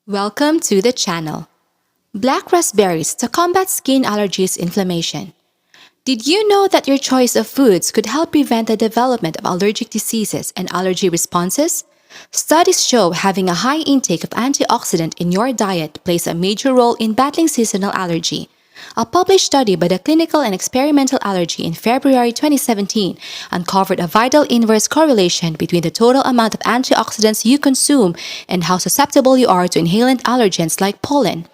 Welcome to the channel. Black raspberries to combat skin allergies inflammation. Did you know that your choice of foods could help prevent the development of allergic diseases and allergy responses? Studies show having a high intake of antioxidant in your diet plays a major role in battling seasonal allergy. A published study by the Clinical and Experimental Allergy in February 2017 uncovered a vital inverse correlation between the total amount of antioxidants you consume and how susceptible you are to inhalant allergens like pollen.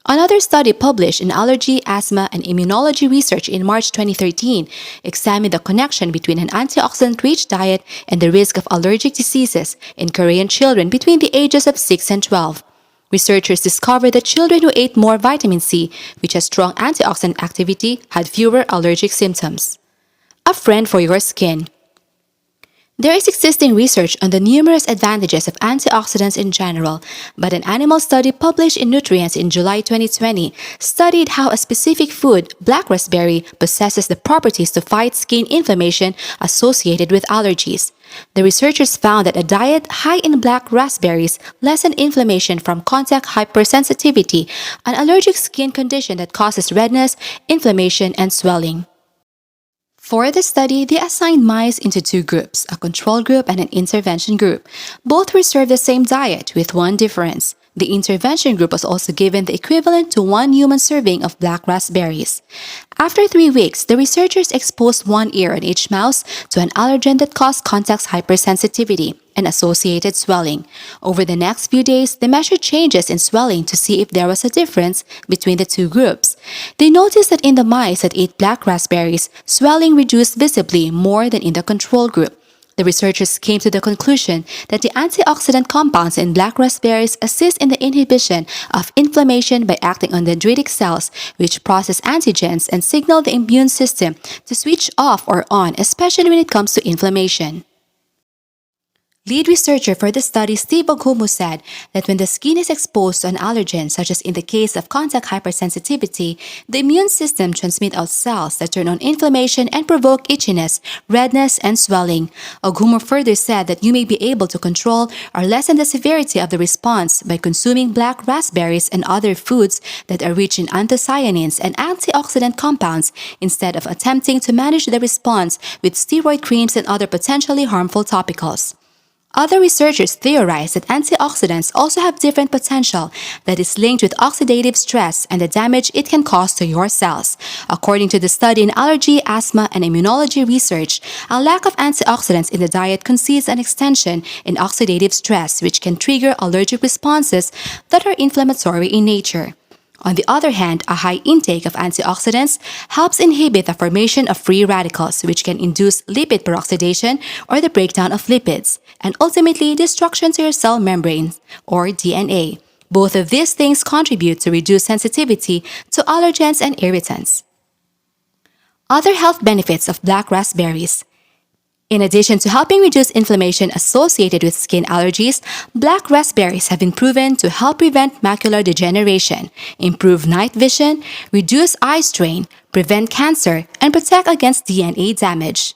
Another study published in Allergy, Asthma, and Immunology Research in March 2013 examined the connection between an antioxidant-rich diet and the risk of allergic diseases in Korean children between the ages of 6 and 12. Researchers discovered that children who ate more vitamin C, which has strong antioxidant activity, had fewer allergic symptoms. A friend for your skin. There is existing research on the numerous advantages of antioxidants in general, but an animal study published in Nutrients in July 2020 studied how a specific food, black raspberry, possesses the properties to fight skin inflammation associated with allergies. The researchers found that a diet high in black raspberries lessened inflammation from contact hypersensitivity, an allergic skin condition that causes redness, inflammation, and swelling. For the study, they assigned mice into two groups, a control group and an intervention group. Both were served the same diet, with one difference. The intervention group was also given the equivalent to one human serving of black raspberries. After 3 weeks, the researchers exposed one ear on each mouse to an allergen that caused contact hypersensitivity and associated swelling. Over the next few days, they measured changes in swelling to see if there was a difference between the two groups. They noticed that in the mice that ate black raspberries, swelling reduced visibly more than in the control group. The researchers came to the conclusion that the antioxidant compounds in black raspberries assist in the inhibition of inflammation by acting on dendritic cells, which process antigens and signal the immune system to switch off or on, especially when it comes to inflammation. Lead researcher for the study, Steve Oghumu, said that when the skin is exposed to an allergen, such as in the case of contact hypersensitivity, the immune system transmits out cells that turn on inflammation and provoke itchiness, redness, and swelling. Oghumu further said that you may be able to control or lessen the severity of the response by consuming black raspberries and other foods that are rich in anthocyanins and antioxidant compounds instead of attempting to manage the response with steroid creams and other potentially harmful topicals. Other researchers theorize that antioxidants also have different potential that is linked with oxidative stress and the damage it can cause to your cells. According to the study in Allergy, Asthma, and Immunology Research, a lack of antioxidants in the diet concedes an extension in oxidative stress, which can trigger allergic responses that are inflammatory in nature. On the other hand, a high intake of antioxidants helps inhibit the formation of free radicals, which can induce lipid peroxidation or the breakdown of lipids, and ultimately destruction to your cell membranes, or DNA. Both of these things contribute to reduced sensitivity to allergens and irritants. Other health benefits of black raspberries. In addition to helping reduce inflammation associated with skin allergies, black raspberries have been proven to help prevent macular degeneration, improve night vision, reduce eye strain, prevent cancer, and protect against DNA damage.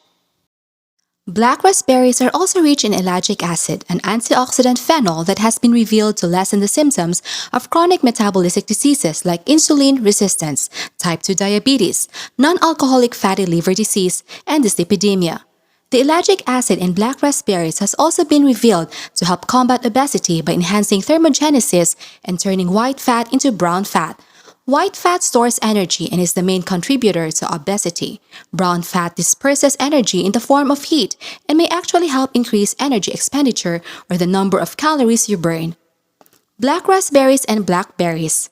Black raspberries are also rich in ellagic acid, an antioxidant phenol that has been revealed to lessen the symptoms of chronic metabolic diseases like insulin resistance, type 2 diabetes, non-alcoholic fatty liver disease, and dyslipidemia. The ellagic acid in black raspberries has also been revealed to help combat obesity by enhancing thermogenesis and turning white fat into brown fat. White fat stores energy and is the main contributor to obesity. Brown fat disperses energy in the form of heat and may actually help increase energy expenditure or the number of calories you burn. Black raspberries and blackberries.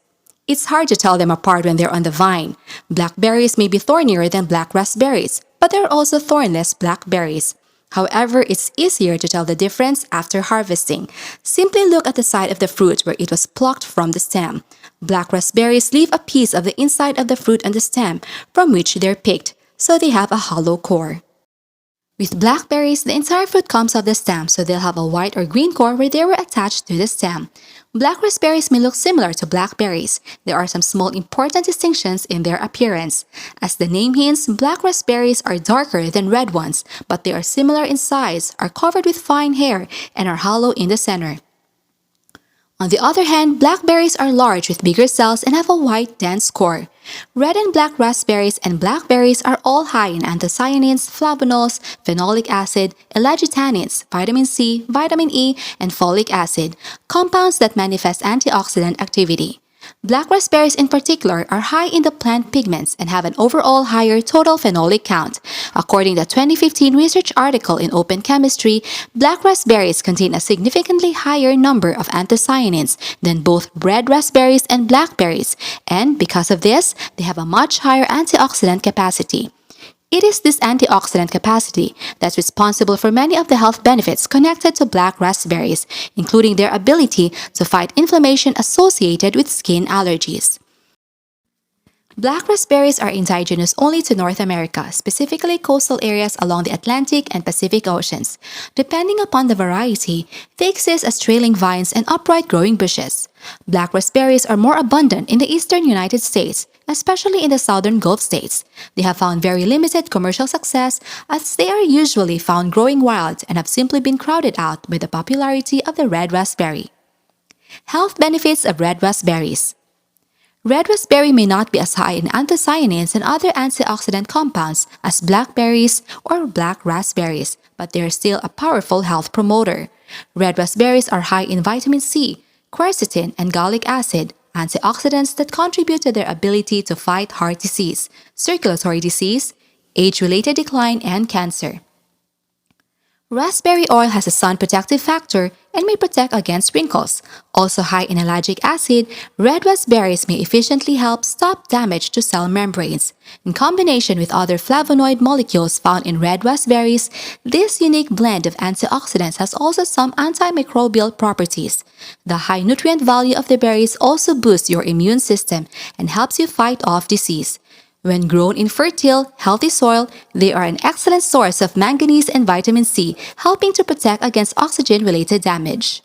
It's hard to tell them apart when they're on the vine. Blackberries may be thornier than black raspberries, but there are also thornless blackberries. However, it's easier to tell the difference after harvesting. Simply look at the side of the fruit where it was plucked from the stem. Black raspberries leave a piece of the inside of the fruit on the stem from which they're picked, so they have a hollow core. With blackberries, the entire fruit comes off the stem, so they'll have a white or green core where they were attached to the stem. Black raspberries may look similar to blackberries. There are some small important distinctions in their appearance. As the name hints, black raspberries are darker than red ones, but they are similar in size, are covered with fine hair, and are hollow in the center. On the other hand, blackberries are large with bigger cells and have a white, dense core. Red and black raspberries and blackberries are all high in anthocyanins, flavonols, phenolic acid, allergies, vitamin C, vitamin E, and folic acid, compounds that manifest antioxidant activity. Black raspberries in particular are high in the plant pigments and have an overall higher total phenolic count. According to a 2015 research article in Open Chemistry, black raspberries contain a significantly higher number of anthocyanins than both red raspberries and blackberries, and because of this, they have a much higher antioxidant capacity. It is this antioxidant capacity that's responsible for many of the health benefits connected to black raspberries, including their ability to fight inflammation associated with skin allergies. Black raspberries are indigenous only to North America, specifically coastal areas along the Atlantic and Pacific Oceans. Depending upon the variety, they exist as trailing vines and upright growing bushes. Black raspberries are more abundant in the eastern United States, especially in the southern Gulf states. They have found very limited commercial success as they are usually found growing wild and have simply been crowded out by the popularity of the red raspberry. Health benefits of red raspberries. Red raspberry may not be as high in anthocyanins and other antioxidant compounds as blackberries or black raspberries, but they are still a powerful health promoter. Red raspberries are high in vitamin C, quercetin, and gallic acid, antioxidants that contribute to their ability to fight heart disease, circulatory disease, age-related decline, and cancer. Raspberry oil has a sun protective factor and may protect against wrinkles. Also high in allergic acid, red raspberries may efficiently help stop damage to cell membranes. In combination with other flavonoid molecules found in red raspberries, this unique blend of antioxidants has also some antimicrobial properties. The high nutrient value of the berries also boosts your immune system and helps you fight off disease. When grown in fertile, healthy soil, they are an excellent source of manganese and vitamin C, helping to protect against oxygen-related damage.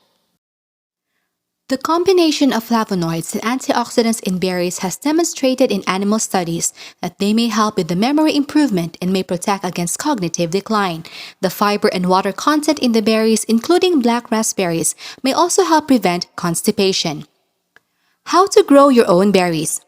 The combination of flavonoids and antioxidants in berries has demonstrated in animal studies that they may help with the memory improvement and may protect against cognitive decline. The fiber and water content in the berries, including black raspberries, may also help prevent constipation. How to grow your own berries.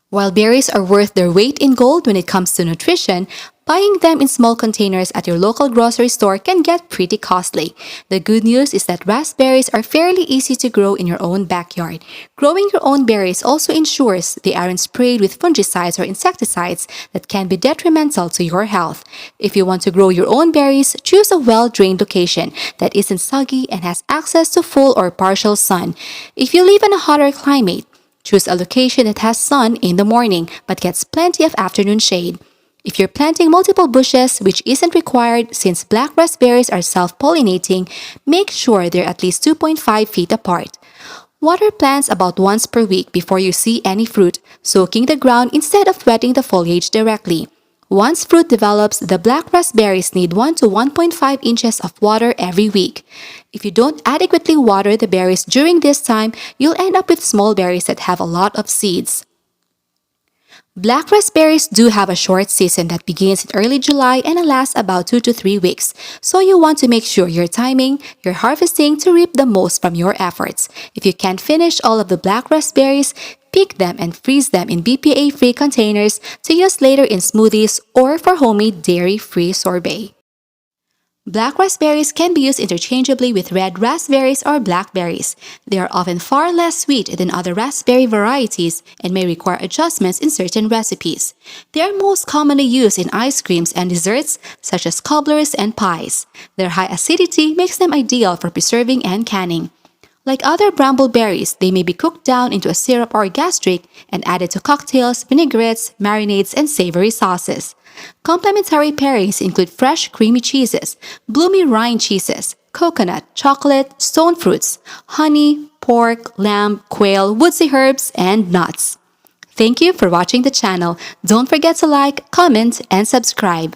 While berries are worth their weight in gold when it comes to nutrition, buying them in small containers at your local grocery store can get pretty costly. The good news is that raspberries are fairly easy to grow in your own backyard. Growing your own berries also ensures they aren't sprayed with fungicides or insecticides that can be detrimental to your health. If you want to grow your own berries, choose a well-drained location that isn't soggy and has access to full or partial sun. If you live in a hotter climate, choose a location that has sun in the morning but gets plenty of afternoon shade. If you're planting multiple bushes, which isn't required since black raspberries are self-pollinating, make sure they're at least 2.5 feet apart. Water plants about once per week before you see any fruit, soaking the ground instead of wetting the foliage directly. Once fruit develops, the black raspberries need 1 to 1.5 inches of water every week. If you don't adequately water the berries during this time, you'll end up with small berries that have a lot of seeds. Black raspberries do have a short season that begins in early July and lasts about 2 to 3 weeks, so you want to make sure you're timing your harvesting to reap the most from your efforts. If you can't finish all of the black raspberries, pick them and freeze them in BPA-free containers to use later in smoothies or for homemade dairy-free sorbet. Black raspberries can be used interchangeably with red raspberries or blackberries. They are often far less sweet than other raspberry varieties and may require adjustments in certain recipes. They are most commonly used in ice creams and desserts, such as cobblers and pies. Their high acidity makes them ideal for preserving and canning. Like other brambleberries, they may be cooked down into a syrup or gastric and added to cocktails, vinaigrettes, marinades, and savory sauces. Complementary pairings include fresh creamy cheeses, bloomy rind cheeses, coconut, chocolate, stone fruits, honey, pork, lamb, quail, woodsy herbs, and nuts. Thank you for watching the channel. Don't forget to like, comment, and subscribe.